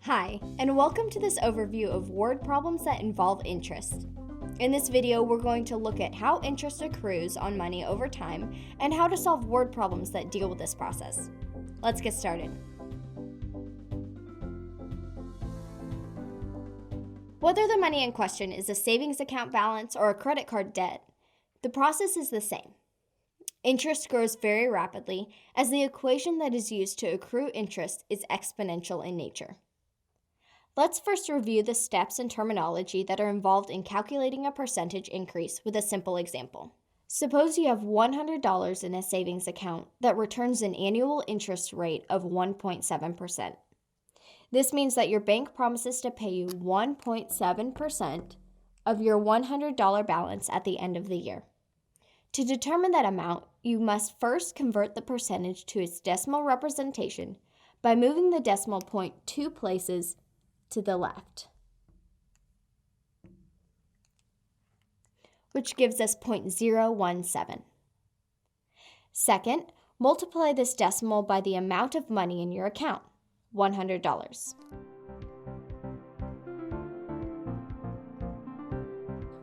Hi, and welcome to this overview of word problems that involve interest. In this video, we're going to look at how interest accrues on money over time and how to solve word problems that deal with this process. Let's get started. Whether the money in question is a savings account balance or a credit card debt, the process is the same. Interest grows very rapidly as the equation that is used to accrue interest is exponential in nature. Let's first review the steps and terminology that are involved in calculating a percentage increase with a simple example. Suppose you have $100 in a savings account that returns an annual interest rate of 1.7%. This means that your bank promises to pay you 1.7% of your $100 balance at the end of the year. To determine that amount, you must first convert the percentage to its decimal representation by moving the decimal point 2 places to the left, which gives us 0.017. Second, multiply this decimal by the amount of money in your account, $100,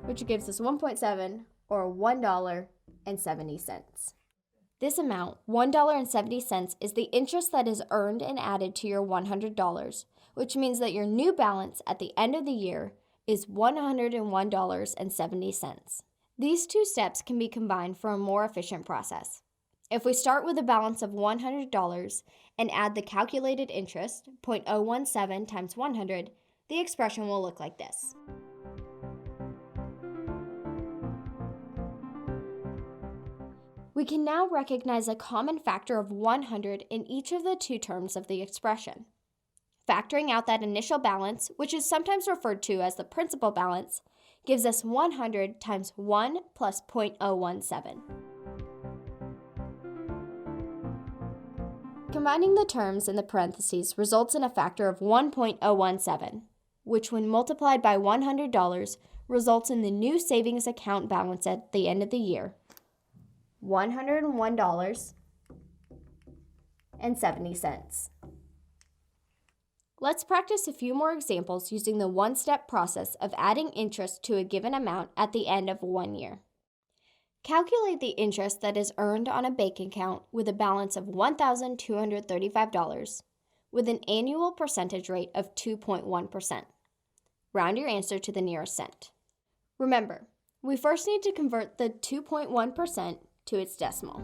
which gives us 1.7 or $1.70. This amount, $1.70, is the interest that is earned and added to your $100, which means that your new balance at the end of the year is $101.70. These two steps can be combined for a more efficient process. If we start with a balance of $100 and add the calculated interest, 0.017 times 100, the expression will look like this. We can now recognize a common factor of 100 in each of the two terms of the expression. Factoring out that initial balance, which is sometimes referred to as the principal balance, gives us 100 times 1 plus 0.017. Combining the terms in the parentheses results in a factor of 1.017, which when multiplied by $100 results in the new savings account balance at the end of the year, $101.70. Let's practice a few more examples using the one-step process of adding interest to a given amount at the end of 1 year. Calculate the interest that is earned on a bank account with a balance of $1,235 with an annual percentage rate of 2.1%. Round your answer to the nearest cent. Remember, we first need to convert the 2.1% to its decimal.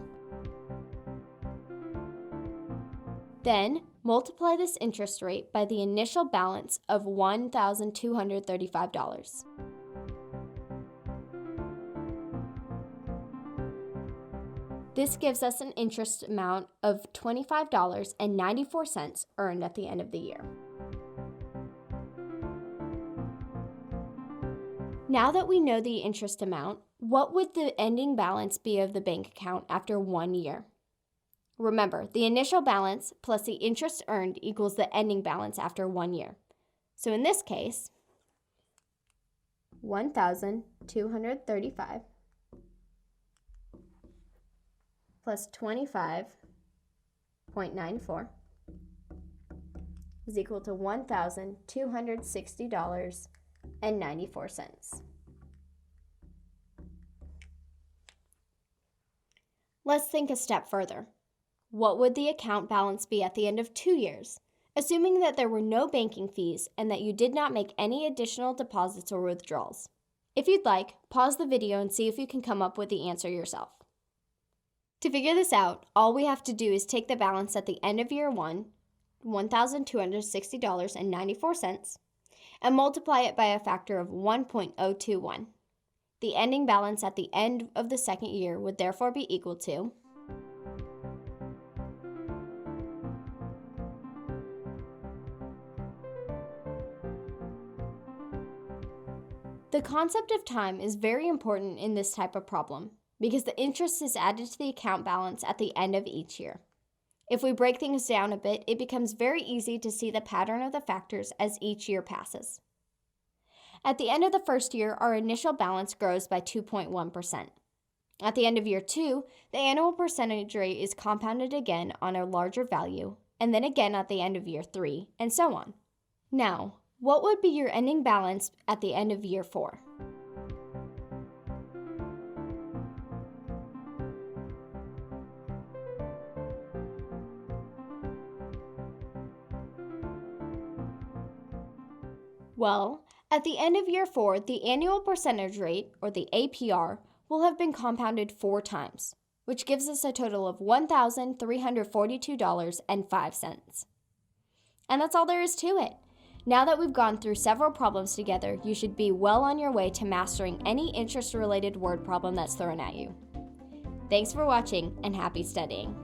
Then, multiply this interest rate by the initial balance of $1,235. This gives us an interest amount of $25.94 earned at the end of the year. Now that we know the interest amount, what would the ending balance be of the bank account after 1 year? Remember, the initial balance plus the interest earned equals the ending balance after 1 year. So in this case, $1,235 plus 25.94 is equal to $1,260.94. Let's think a step further. What would the account balance be at the end of 2 years, assuming that there were no banking fees and that you did not make any additional deposits or withdrawals? If you'd like, pause the video and see if you can come up with the answer yourself. To figure this out, all we have to do is take the balance at the end of year 1, $1,260.94, and multiply it by a factor of 1.021. The ending balance at the end of the second year would therefore be equal to The concept of time is very important in this type of problem because the interest is added to the account balance at the end of each year. If we break things down a bit, it becomes very easy to see the pattern of the factors as each year passes. At the end of the first year, our initial balance grows by 2.1%. At the end of year 2, the annual percentage rate is compounded again on a larger value, and then again at the end of year 3, and so on. Now, what would be your ending balance at the end of year 4? Well, at the end of year 4, the annual percentage rate, or the APR, will have been compounded 4 times, which gives us a total of $1,342.05. And that's all there is to it. Now that we've gone through several problems together, you should be well on your way to mastering any interest-related word problem that's thrown at you. Thanks for watching, and happy studying.